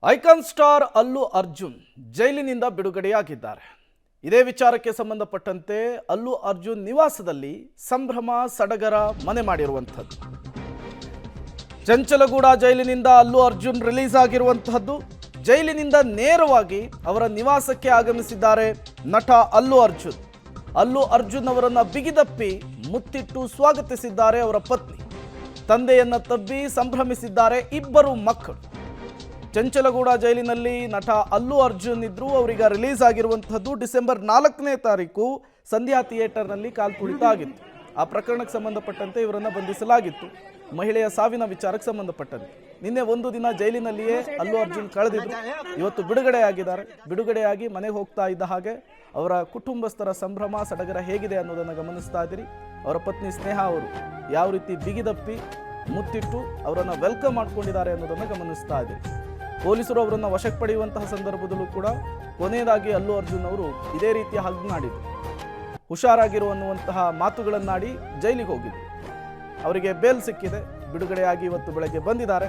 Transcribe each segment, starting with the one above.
Icon star Allu Arjun ಜೈಲಿನಿಂದ ಬಿಡುಗಡೆಯಾಗಿದ್ದಾರೆ. ಇದೇ ವಿಚಾರಕ್ಕೆ ಸಂಬಂಧಪಟ್ಟಂತೆ ಅಲ್ಲು ಅರ್ಜುನ್ ನಿವಾಸದಲ್ಲಿ ಸಂಭ್ರಮ ಸಡಗರ ಮನೆ ಮಾಡಿರುವಂಥದ್ದು. ಚಂಚಲಗೂಡ ಜೈಲಿನಿಂದ ಅಲ್ಲು ಅರ್ಜುನ್ ರಿಲೀಸ್ ಆಗಿರುವಂತಹದ್ದು. ಜೈಲಿನಿಂದ ನೇರವಾಗಿ ಅವರ ನಿವಾಸಕ್ಕೆ ಆಗಮಿಸಿದ್ದಾರೆ ನಟ ಅಲ್ಲು ಅರ್ಜುನ್. ಅಲ್ಲು ಅರ್ಜುನ್ ಅವರನ್ನು ಬಿಗಿದಪ್ಪಿ ಮುತ್ತಿಟ್ಟು ಸ್ವಾಗತಿಸಿದ್ದಾರೆ ಅವರ ಪತ್ನಿ. ತಂದೆಯನ್ನ ತಬ್ಬಿ ಸಂಭ್ರಮಿಸಿದ್ದಾರೆ ಇಬ್ಬರು ಮಕ್ಕಳು. ಚಂಚಲಗೂಡ ಜೈಲಿನಲ್ಲಿ ನಟ ಅಲ್ಲು ಅರ್ಜುನ್ ಇದ್ರು. ಅವರೀಗ ರಿಲೀಸ್ ಆಗಿರುವಂತಹದ್ದು ಡಿಸೆಂಬರ್ 4ನೇ ತಾರೀಕು ಸಂಧ್ಯಾ ಥಿಯೇಟರ್ನಲ್ಲಿ ಕಾಲ್ತುಳಿತ ಆಗಿತ್ತು. ಆ ಪ್ರಕರಣಕ್ಕೆ ಸಂಬಂಧಪಟ್ಟಂತೆ ಇವರನ್ನು ಬಂಧಿಸಲಾಗಿತ್ತು. ಮಹಿಳೆಯ ಸಾವಿನ ವಿಚಾರಕ್ಕೆ ಸಂಬಂಧಪಟ್ಟಂತೆ ನಿನ್ನೆ ಒಂದು ದಿನ ಜೈಲಿನಲ್ಲಿಯೇ ಅಲ್ಲು ಅರ್ಜುನ್ ಕಳೆದಿದ್ರು. ಇವತ್ತು ಬಿಡುಗಡೆಯಾಗಿದ್ದಾರೆ. ಬಿಡುಗಡೆಯಾಗಿ ಮನೆಗೆ ಹೋಗ್ತಾ ಇದ್ದ ಹಾಗೆ ಅವರ ಕುಟುಂಬಸ್ಥರ ಸಂಭ್ರಮ ಸಡಗರ ಹೇಗಿದೆ ಅನ್ನೋದನ್ನು ಗಮನಿಸ್ತಾ ಇದ್ದೀರಿ. ಅವರ ಪತ್ನಿ ಸ್ನೇಹ ಅವರು ಯಾವ ರೀತಿ ಬಿಗಿದಪ್ಪಿ ಮುತ್ತಿಟ್ಟು ಅವರನ್ನು ವೆಲ್ಕಮ್ ಮಾಡ್ಕೊಂಡಿದ್ದಾರೆ ಅನ್ನೋದನ್ನು ಗಮನಿಸ್ತಾ ಇದ್ದೀರಿ. ಪೊಲೀಸರು ಅವರನ್ನು ವಶಕ್ಕೆ ಪಡೆಯುವಂತಹ ಸಂದರ್ಭದಲ್ಲೂ ಕೂಡ ಕೊನೆಯದಾಗಿ ಅಲ್ಲು ಅರ್ಜುನ್ ಅವರು ಇದೇ ರೀತಿಯ ಹಗ್ ಮಾಡಿದ್ರು. ಹುಷಾರಾಗಿರು ಅನ್ನುವಂತಹ ಮಾತುಗಳನ್ನಾಡಿ ಜೈಲಿಗೆ ಹೋಗಿದ್ರು. ಅವರಿಗೆ ಬೇಲ್ ಸಿಕ್ಕಿದೆ. ಬಿಡುಗಡೆಯಾಗಿ ಇವತ್ತು ಬೆಳಗ್ಗೆ ಬಂದಿದ್ದಾರೆ.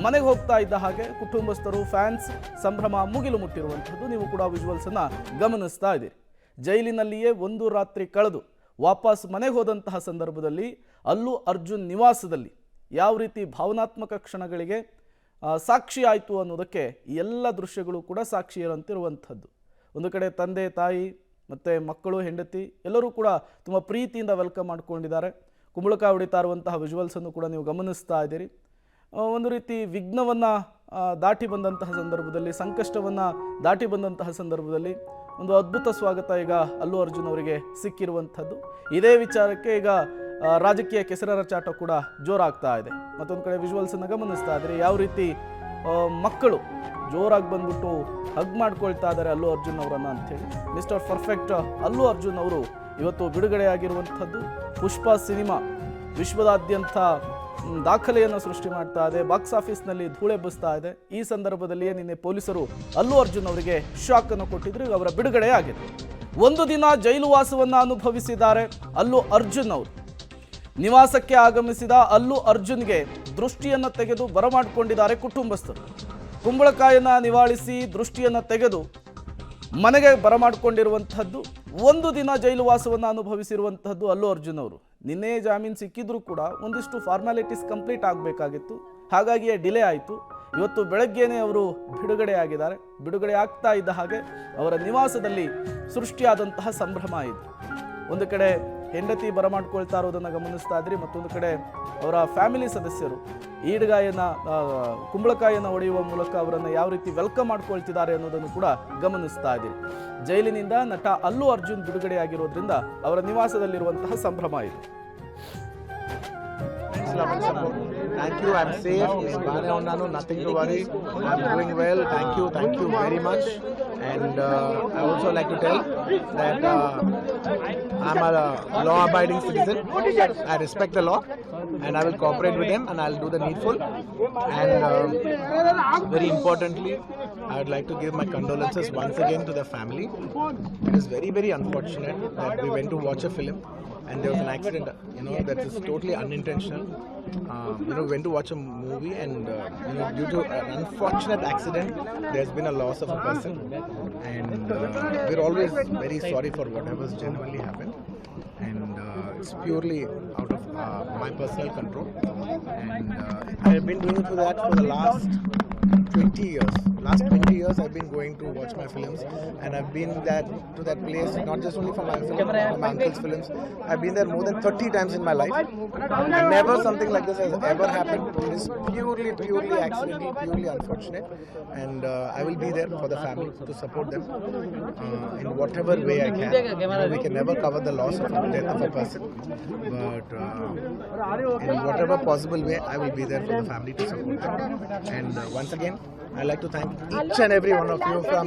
ಮನೆಗೆ ಹೋಗ್ತಾ ಇದ್ದ ಹಾಗೆ ಕುಟುಂಬಸ್ಥರು, ಫ್ಯಾನ್ಸ್ ಸಂಭ್ರಮ ಮುಗಿಲು ಮುಟ್ಟಿರುವಂಥದ್ದು ನೀವು ಕೂಡ ವಿಜುವಲ್ಸನ್ನು ಗಮನಿಸ್ತಾ ಇದ್ದೀರಿ. ಜೈಲಿನಲ್ಲಿಯೇ ಒಂದು ರಾತ್ರಿ ಕಳೆದು ವಾಪಸ್ ಮನೆಗೆ ಹೋದಂತಹ ಸಂದರ್ಭದಲ್ಲಿ ಅಲ್ಲು ಅರ್ಜುನ್ ನಿವಾಸದಲ್ಲಿ ಯಾವ ರೀತಿ ಭಾವನಾತ್ಮಕ ಕ್ಷಣಗಳಿಗೆ ಸಾಕ್ಷಿ ಆಯಿತು ಅನ್ನೋದಕ್ಕೆ ಎಲ್ಲ ದೃಶ್ಯಗಳು ಕೂಡ ಸಾಕ್ಷಿಯರಂತಿರುವಂಥದ್ದು. ಒಂದು ಕಡೆ ತಂದೆ ತಾಯಿ ಮತ್ತು ಮಕ್ಕಳು ಹೆಂಡತಿ ಎಲ್ಲರೂ ಕೂಡ ತುಂಬ ಪ್ರೀತಿಯಿಂದ ವೆಲ್ಕಮ್ ಮಾಡ್ಕೊಂಡಿದ್ದಾರೆ. ಕುಂಬಳಕಾಯಿ ಹೊಡಿತಾ ಇರುವಂತಹ ವಿಜುವಲ್ಸನ್ನು ಕೂಡ ನೀವು ಗಮನಿಸ್ತಾ ಇದ್ದೀರಿ. ಒಂದು ರೀತಿ ವಿಘ್ನವನ್ನು ದಾಟಿ ಬಂದಂತಹ ಸಂದರ್ಭದಲ್ಲಿ, ಸಂಕಷ್ಟವನ್ನು ದಾಟಿ ಬಂದಂತಹ ಸಂದರ್ಭದಲ್ಲಿ ಒಂದು ಅದ್ಭುತ ಸ್ವಾಗತ ಈಗ ಅಲ್ಲು ಅರ್ಜುನ್ ಅವರಿಗೆ ಸಿಕ್ಕಿರುವಂಥದ್ದು. ಇದೇ ವಿಚಾರಕ್ಕೆ ಈಗ ರಾಜಕೀಯ ಕೆಸರರ ಚಾಟ ಕೂಡ ಜೋರಾಗ್ತಾ ಇದೆ. ಮತ್ತೊಂದು ಕಡೆ ವಿಜುವಲ್ಸನ್ನು ಗಮನಿಸ್ತಾ ಇದ್ರೆ ಯಾವ ರೀತಿ ಮಕ್ಕಳು ಜೋರಾಗಿ ಬಂದ್ಬಿಟ್ಟು ಹಗ್ ಮಾಡ್ಕೊಳ್ತಾ ಇದ್ದಾರೆ ಅಲ್ಲು ಅರ್ಜುನ್ ಅವರನ್ನು ಅಂಥೇಳಿ. ಮಿಸ್ಟರ್ ಪರ್ಫೆಕ್ಟ್ ಅಲ್ಲು ಅರ್ಜುನ್ ಅವರು ಇವತ್ತು ಬಿಡುಗಡೆಯಾಗಿರುವಂಥದ್ದು. ಪುಷ್ಪ ಸಿನಿಮಾ ವಿಶ್ವದಾದ್ಯಂತ ದಾಖಲೆಯನ್ನು ಸೃಷ್ಟಿ ಮಾಡ್ತಾ ಇದೆ. ಬಾಕ್ಸ್ ಆಫೀಸ್ನಲ್ಲಿ ಧೂಳೆಬ್ಬಿಸ್ತಾ ಇದೆ. ಈ ಸಂದರ್ಭದಲ್ಲಿಯೇ ನಿನ್ನೆ ಪೊಲೀಸರು ಅಲ್ಲು ಅರ್ಜುನ್ ಅವರಿಗೆ ಶಾಕ್ ಅನ್ನು ಕೊಟ್ಟಿದ್ರು. ಅವರ ಬಿಡುಗಡೆ ಆಗಿದೆ. ಒಂದು ದಿನ ಜೈಲು ವಾಸವನ್ನು ಅನುಭವಿಸಿದ್ದಾರೆ ಅಲ್ಲು ಅರ್ಜುನ್ ಅವರು. ನಿವಾಸಕ್ಕೆ ಆಗಮಿಸಿದ ಅಲ್ಲು ಅರ್ಜುನ್ಗೆ ದೃಷ್ಟಿಯನ್ನು ತೆಗೆದು ಬರಮಾಡಿಕೊಂಡಿದ್ದಾರೆ ಕುಟುಂಬಸ್ಥರು. ಕುಂಬಳಕಾಯನ್ನು ನಿವಾಳಿಸಿ ದೃಷ್ಟಿಯನ್ನು ತೆಗೆದು ಮನೆಗೆ ಬರಮಾಡಿಕೊಂಡಿರುವಂಥದ್ದು. ಒಂದು ದಿನ ಜೈಲು ವಾಸವನ್ನು ಅನುಭವಿಸಿರುವಂಥದ್ದು ಅಲ್ಲು ಅರ್ಜುನ್ ಅವರು. ನಿನ್ನೆ ಜಾಮೀನು ಸಿಕ್ಕಿದ್ರೂ ಕೂಡ ಒಂದಿಷ್ಟು ಫಾರ್ಮ್ಯಾಲಿಟೀಸ್ ಕಂಪ್ಲೀಟ್ ಆಗಬೇಕಾಗಿತ್ತು. ಹಾಗಾಗಿಯೇ ಡಿಲೇ ಆಯಿತು. ಇವತ್ತು ಬೆಳಗ್ಗೆನೇ ಅವರು ಬಿಡುಗಡೆ ಆಗಿದ್ದಾರೆ. ಬಿಡುಗಡೆ ಆಗ್ತಾ ಇದ್ದ ಹಾಗೆ ಅವರ ನಿವಾಸದಲ್ಲಿ ಸೃಷ್ಟಿಯಾದಂತಹ ಸಂಭ್ರಮ ಇದು. ಒಂದು ಕಡೆ ಹೆಂಡತಿ ಬರಮಾಡ್ಕೊಳ್ತಾ ಇರೋದನ್ನು ಗಮನಿಸ್ತಾ ಇದ್ರಿ. ಮತ್ತೊಂದು ಕಡೆ ಅವರ ಫ್ಯಾಮಿಲಿ ಸದಸ್ಯರು ಈಡ್ಗಾಯನ್ನು ಕುಂಬಳಕಾಯನ್ನು ಹೊಡೆಯುವ ಮೂಲಕ ಅವರನ್ನು ಯಾವ ರೀತಿ ವೆಲ್ಕಮ್ ಮಾಡ್ಕೊಳ್ತಿದ್ದಾರೆ ಅನ್ನೋದನ್ನು ಕೂಡ ಗಮನಿಸ್ತಾ ಇದ್ದೀರಿ. ಜೈಲಿನಿಂದ ನಟ ಅಲ್ಲು ಅರ್ಜುನ್ ಬಿಡುಗಡೆಯಾಗಿರೋದ್ರಿಂದ ಅವರ ನಿವಾಸದಲ್ಲಿರುವಂತಹ ಸಂಭ್ರಮ ಇದು. Thank you. I'm safe. Nothing to worry. I'm doing well. Thank you very much. And I also like to tell that I'm a law-abiding citizen. I respect the law, and I will cooperate with them, and I'll do the needful. And very importantly, I would like to give my condolences once again to the family. It is very, very unfortunate that we went to watch a film and there was an accident, that is totally unintentional. We went to watch a movie and due to an unfortunate accident there's been a loss of a person, and we're always very sorry for whatever's genuinely happened, and it's purely out of my personal control, and I've been doing that for the last 20 years. Last 20 years I've been going to watch my films, and I've been to that place not just only for my film, for my uncle's films. I've been there more than 30 times in my life, and never something like this has ever happened. It is purely accidental, purely unfortunate, and I will be there for the family to support them in whatever way I can. We can never cover the loss of the death of a person, but in whatever possible way I will be there for the family to support them. And once again, I like to thank each and every one of you from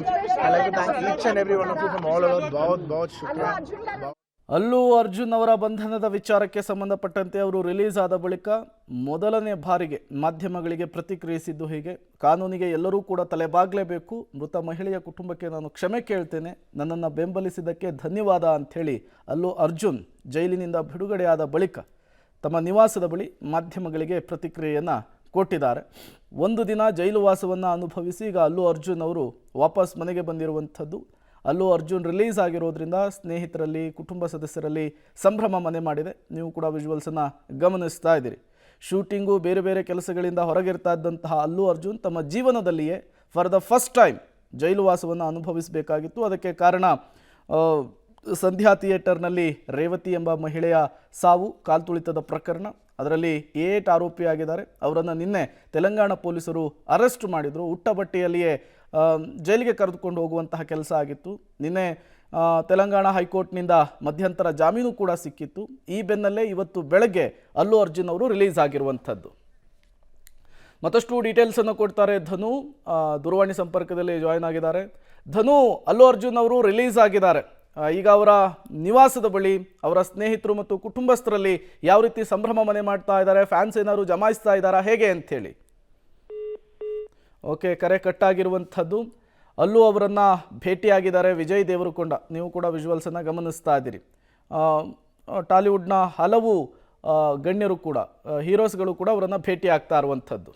all over. बहुत शुक्रिया. ಅಲ್ಲು ಅರ್ಜುನ್ ಅವರ ಬಂಧನದ ವಿಚಾರಕ್ಕೆ ಸಂಬಂಧಪಟ್ಟಂತೆ ಅವರು release ಆದ ಬಳಿಕ ಮೊದಲನೇ ಬಾರಿಗೆ ಮಾಧ್ಯಮಗಳಿಗೆ ಪ್ರತಿಕ್ರಿಯಿಸಿದ್ದು ಹೀಗೆ: ಕಾನೂನಿಗೆ ಎಲ್ಲರೂ ಕೂಡ ತಲೆಬಾಗಲೇಬೇಕು. ಮೃತ ಮಹಿಳೆಯ ಕುಟುಂಬಕ್ಕೆ ನಾನು ಕ್ಷಮೆ ಕೇಳ್ತೇನೆ. ನನ್ನನ್ನು ಬೆಂಬಲಿಸಿದ್ದಕ್ಕೆ ಧನ್ಯವಾದ ಅಂಥೇಳಿ ಅಲ್ಲು ಅರ್ಜುನ್ ಜೈಲಿನಿಂದ ಬಿಡುಗಡೆಯಾದ ಬಳಿಕ ತಮ್ಮ ನಿವಾಸದ ಬಳಿ ಮಾಧ್ಯಮಗಳಿಗೆ ಪ್ರತಿಕ್ರಿಯೆಯನ್ನು ಕೊಟ್ಟಿದ್ದಾರೆ. ಒಂದು ದಿನ ಜೈಲು ವಾಸವನ್ನು ಅನುಭವಿಸಿ ಈಗ ಅಲ್ಲು ಅರ್ಜುನ್ ಅವರು ವಾಪಸ್ ಮನೆಗೆ ಬಂದಿರುವಂಥದ್ದು. ಅಲ್ಲು ಅರ್ಜುನ್ ರಿಲೀಸ್ ಆಗಿರೋದ್ರಿಂದ ಸ್ನೇಹಿತರಲ್ಲಿ, ಕುಟುಂಬ ಸದಸ್ಯರಲ್ಲಿ ಸಂಭ್ರಮ ಮನೆ ಮಾಡಿದೆ. ನೀವು ಕೂಡ ವಿಜುವಲ್ಸನ್ನು ಗಮನಿಸ್ತಾ ಇದ್ದೀರಿ. ಶೂಟಿಂಗು, ಬೇರೆ ಬೇರೆ ಕೆಲಸಗಳಿಂದ ಹೊರಗಿರ್ತಾ ಇದ್ದಂತಹ ಅಲ್ಲು ಅರ್ಜುನ್ ತಮ್ಮ ಜೀವನದಲ್ಲಿಯೇ ಫಾರ್ ದ ಫಸ್ಟ್ ಟೈಮ್ ಜೈಲು ವಾಸವನ್ನು ಅನುಭವಿಸಬೇಕಾಗಿತ್ತು. ಅದಕ್ಕೆ ಕಾರಣ ಸಂಧ್ಯಾ ಥಿಯೇಟರ್ನಲ್ಲಿ ರೇವತಿ ಎಂಬ ಮಹಿಳೆಯ ಸಾವು, ಕಾಲ್ತುಳಿತದ ಪ್ರಕರಣ. ಅದರಲ್ಲಿ 8 ಆರೋಪಿಯಾಗಿದ್ದಾರೆ. ಅವರನ್ನು ನಿನ್ನೆ ತೆಲಂಗಾಣ ಪೊಲೀಸರು ಅರೆಸ್ಟ್ ಮಾಡಿದರು. ಉಟ್ಟ ಬಟ್ಟೆಯಲ್ಲಿಯೇ ಜೈಲಿಗೆ ಕರೆದುಕೊಂಡು ಹೋಗುವಂತಹ ಕೆಲಸ ಆಗಿತ್ತು. ನಿನ್ನೆ ತೆಲಂಗಾಣ ಹೈಕೋರ್ಟ್ನಿಂದ ಮಧ್ಯಂತರ ಜಾಮೀನು ಕೂಡ ಸಿಕ್ಕಿತ್ತು. ಈ ಬೆನ್ನಲ್ಲೇ ಇವತ್ತು ಬೆಳಗ್ಗೆ ಅಲ್ಲು ಅರ್ಜುನ್ ಅವರು ರಿಲೀಸ್ ಆಗಿರುವಂಥದ್ದು. ಮತ್ತಷ್ಟು ಡೀಟೇಲ್ಸನ್ನು ಕೊಡ್ತಾರೆ ಧನು. ದೂರವಾಣಿ ಸಂಪರ್ಕದಲ್ಲಿ ಜಾಯ್ನ್ ಆಗಿದ್ದಾರೆ. ಧನು, ಅಲ್ಲು ಅರ್ಜುನ್ ಅವರು ರಿಲೀಸ್ ಆಗಿದ್ದಾರೆ. ಈಗ ಅವರ ನಿವಾಸದ ಬಳಿ ಅವರ ಸ್ನೇಹಿತರು ಮತ್ತು ಕುಟುಂಬಸ್ಥರಲ್ಲಿ ಯಾವ ರೀತಿ ಸಂಭ್ರಮ ಮನೆ ಮಾಡ್ತಾ ಇದ್ದಾರೆ? ಫ್ಯಾನ್ಸ್ ಏನಾದ್ರು ಜಮಾಯಿಸ್ತಾ ಇದ್ದಾರಾ, ಹೇಗೆ ಅಂಥೇಳಿ? ಓಕೆ, ಕರೆ ಕಟ್ಟಾಗಿರುವಂಥದ್ದು. ಅಲ್ಲೂ ಅವರನ್ನು ಭೇಟಿಯಾಗಿದ್ದಾರೆ ವಿಜಯ್ ದೇವರಕೊಂಡ. ನೀವು ಕೂಡ ವಿಜುವಲ್ಸನ್ನು ಗಮನಿಸ್ತಾ ಇದ್ದೀರಿ. ಟಾಲಿವುಡ್ನ ಹಲವು ಗಣ್ಯರು ಕೂಡ, ಹೀರೋಸ್ಗಳು ಕೂಡ ಅವರನ್ನು ಭೇಟಿ ಆಗ್ತಾ ಇರುವಂಥದ್ದು.